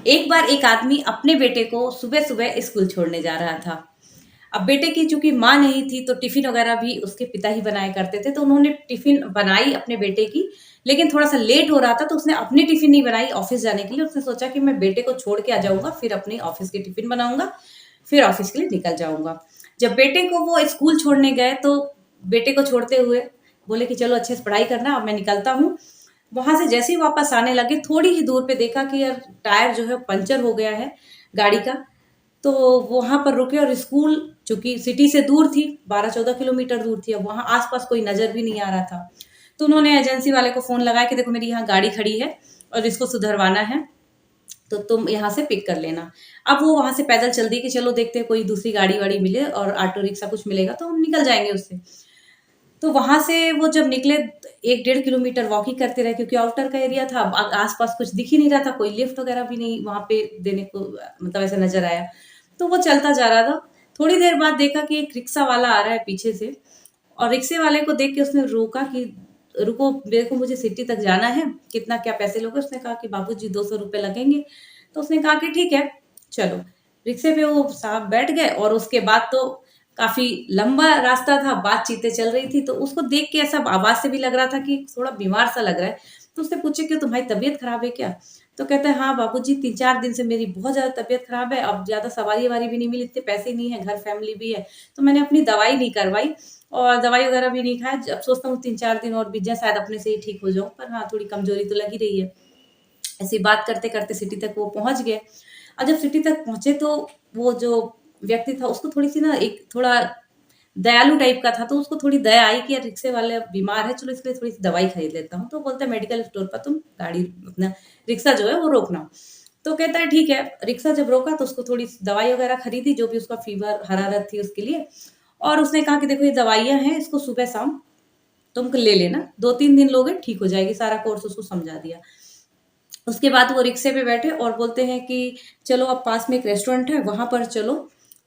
एक बार एक आदमी अपने बेटे को सुबह-सुबह स्कूल छोड़ने जा रहा था। अब बेटे की चूँकि माँ नहीं थी, तो टिफ़िन वग़ैरह भी उसके पिता ही बनाया करते थे, तो उन्होंने टिफ़िन बनाई अपने बेटे की, लेकिन थोड़ा-सा लेट हो रहा था, तो उसने अपनी टिफ़िन नहीं बनाई ऑफ़िस जाने के लिए। उसने सोचा कि मैं बेटे को छोड़ के आ जाऊँगा, फिर अपनी ऑफ़िस की टिफ़िन बनाऊँगा, फिर ऑफ़िस के लिए निकल जाऊँगा। जब बेटे को वो स्कूल छोड़ने गए, तो बेटे को छोड़ते हुए बोले कि, "चलो अच्छे से पढ़ाई करना, अब मैं निकलता हूँ।" वहाँ से जैसे ही वापस आने लगे, थोड़ी ही दूर पे देखा कि यार टायर जो है पंचर हो गया है गाड़ी का। तो वहाँ पर रुके और स्कूल चूँकि सिटी से दूर थी, 12-14 किलोमीटर दूर थी, अब वहाँ आस-पास कोई नज़र भी नहीं आ रहा था। तो उन्होंने एजेंसी वाले को फ़ोन लगाया कि देखो मेरी यहाँ गाड़ी खड़ी है और इसको सुधरवाना है, तो तुम यहाँ से पिक कर लेना। अब वो वहाँ से पैदल चल दी कि चलो देखते हैं कोई दूसरी गाड़ी-वाड़ी मिले और ऑटो रिक्शा कुछ मिलेगा तो हम निकल जाएँगे उससे। तो वहाँ से वो जब निकले 1 डेढ़ किलोमीटर वॉकिंग करते रहे क्योंकि आउटर का एरिया था, आस-पास कुछ दिख ही नहीं रहा था, कोई लिफ्ट वगैरह भी नहीं वहाँ पे देने को मतलब ऐसा नज़र आया। तो वो चलता जा रहा था। थोड़ी देर बाद देखा कि एक रिक्शा वाला आ रहा है पीछे से और रिक्शे वाले को देख के उसने रोका कि रुको, मेरे को मुझे सिटी तक जाना है, कितना क्या पैसे लोगे? उसने कहा कि बाबूजी ₹200 लगेंगे। तो उसने कहा कि ठीक है, चलो। रिक्शे पे वो साहब बैठ गए और उसके बाद तो काफ़ी लंबा रास्ता था, बातचीतें चल रही थी, तो उसको देख के ऐसा आवाज़ से भी लग रहा था कि थोड़ा बीमार-सा लग रहा है। तो उससे पूछे कि तुम्हारी तबीयत ख़राब है क्या? तो कहता है, "हाँ बाबूजी 3-4 दिन से मेरी बहुत ज़्यादा तबीयत ख़राब है, अब ज़्यादा सवारी-ववारी भी नहीं मिली, इतने पैसे नहीं हैं, घर फैमिली भी है, तो मैंने अपनी दवाई नहीं करवाई और दवाई वगैरह भी नहीं खाया। अब सोचता हूँ 3-4 दिन और बीत जाए, शायद अपने से ही ठीक हो जाऊँ, पर हाँ, थोड़ी कमज़ोरी तो लग ही रही है।" ऐसी बात करते-करते सिटी तक वो पहुँच गए और जब सिटी तक पहुँचे तो वो जो व्यक्ति था उसको थोड़ी-सी ना एक थोड़ा दयालु टाइप का था, तो उसको थोड़ी दया आई कि यार रिक्शे वाले अब बीमार है, चलो इसके लिए थोड़ी-सी दवाई खरीद लेता हूँ। तो बोलता है मेडिकल स्टोर पर तुम गाड़ी अपना रिक्शा जो है वो रोकना। तो कहता है ठीक है, रिक्शा जब रोका तो उसको थोड़ी-सी दवाई वगैरह खरीदी जो भी उसका फ़ीवर, हरारत थी उसके लिए और उसने कहा कि देखो ये दवाइयाँ हैं, इसको सुबह-शाम तुम ले लेना, 2-3 दिन लोगे ठीक हो जाएगी, सारा कोर्स उसको समझा दिया। उसके बाद वो रिक्शे पे बैठे और बोलते हैं कि चलो अब पास में एक रेस्टोरेंट है, वहाँ पर चलो,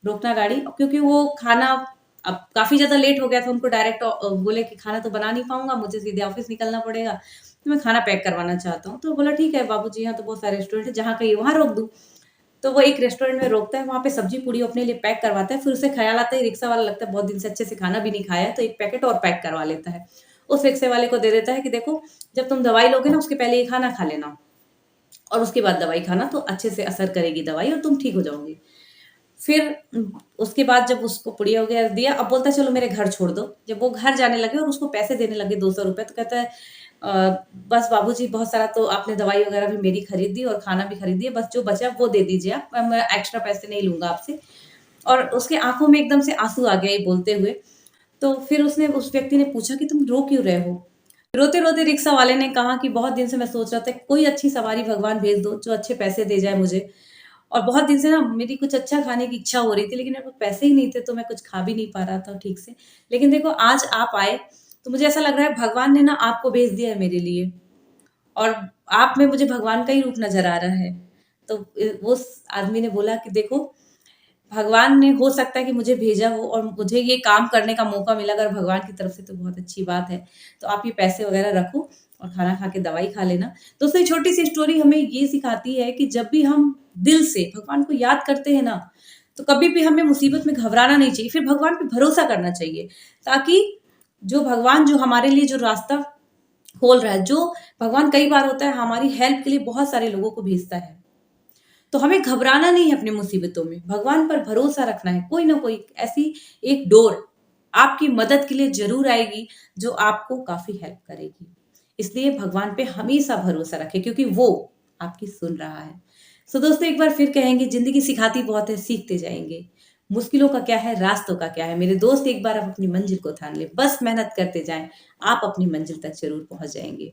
रोकना गाड़ी क्योंकि वो खाना अब काफ़ी ज़्यादा लेट हो गया था, उनको डायरेक्ट बोले कि खाना तो बना नहीं पाऊँगा, मुझे सीधे ऑफ़िस निकलना पड़ेगा, तो मैं खाना पैक करवाना चाहता हूँ। तो बोला ठीक है बाबूजी यहाँ तो बहुत सारे रेस्टोरेंट हैं, जहाँ कहिए वहाँ रोक दूँ। तो वो एक रेस्टोरेंट में रोकता है, वहाँ पे सब्ज़ी-पूड़ी अपने लिए पैक करवाता है, फिर उसे ख़्याल आता है रिक्शा वाला लगता है बहुत दिन से अच्छे से खाना भी नहीं खाया है, तो 1 पैकेट और पैक करवा लेता है। उस रिक्शे वाले को दे देता है कि देखो, जब तुम दवाई लोगे ना उसके पहले ये खाना खा लेना। और उसके बाद दवाई खाना तो अच्छे से असर करेगी दवाई और तुम ठीक हो जाओगे। फिर उसके बाद जब उसको पुड़िया वगैरह दिया, अब बोलता है चलो मेरे घर छोड़ दो। जब वो घर जाने लगे और उसको पैसे देने लगे ₹200 तो कहता है अ, बस बाबूजी बहुत सारा तो आपने दवाई वगैरह भी मेरी खरीद दी और खाना भी खरीद दिया, बस जो बचा वो दे दीजिए आप, मैं एक्स्ट्रा पैसे नहीं लूँगा आपसे। और उसके आँखों में एकदम से आँसू आ गए ये बोलते हुए। तो फिर उसने उस व्यक्ति ने पूछा कि तुम रो क्यों रहे हो? रोते-रोते रिक्शा वाले ने कहा कि बहुत दिन से मैं सोच रहा था कोई अच्छी सवारी भगवान भेज दो, जो अच्छे पैसे दे जाए मुझे। और बहुत दिन से ना मेरी कुछ अच्छा खाने की इच्छा हो रही थी, लेकिन मेरे पास पैसे ही नहीं थे, तो मैं कुछ खा भी नहीं पा रहा था ठीक से। लेकिन देखो आज आप आए, तो मुझे ऐसा लग रहा है भगवान ने ना आपको भेज दिया है मेरे लिए और आप में मुझे भगवान का ही रूप नज़र आ रहा है। तो उस आदमी ने बोला कि देखो भगवान ने हो सकता है कि मुझे भेजा हो और मुझे ये काम करने का मौका मिला अगर भगवान की तरफ से तो बहुत अच्छी बात है। तो आप ये पैसे वग़ैरह रखो और खाना खा के दवाई खा लेना। दोस्तों ये छोटी-सी स्टोरी हमें ये सिखाती है कि जब भी हम दिल से भगवान को याद करते हैं ना, तो कभी भी हमें मुसीबत में घबराना नहीं चाहिए, फिर भगवान पे भरोसा करना चाहिए। ताकि जो भगवान जो हमारे लिए जो रास्ता खोल रहा है, जो भगवान कई बार होता है हमारी हेल्प के लिए बहुत सारे लोगों को भेजता है। तो हमें घबराना नहीं है अपनी मुसीबतों में, भगवान पर भरोसा रखना है। कोई ना कोई ऐसी एक डोर आपकी मदद के लिए ज़रूर आएगी, जो आपको काफ़ी हेल्प करेगी। इसलिए भगवान पे हमेशा भरोसा रखें क्योंकि वो आपकी सुन रहा है। सो दोस्तों एक बार फिर कहेंगे ज़िंदगी सिखाती बहुत है, सीखते जाएँगे। मुश्किलों का क्या है, रास्तों का क्या है। मेरे दोस्त एक बार आप अपनी मंज़िल को ठान लें, बस मेहनत करते जाएँ, आप अपनी मंज़िल तक ज़रूर पहुँच जाएँगे।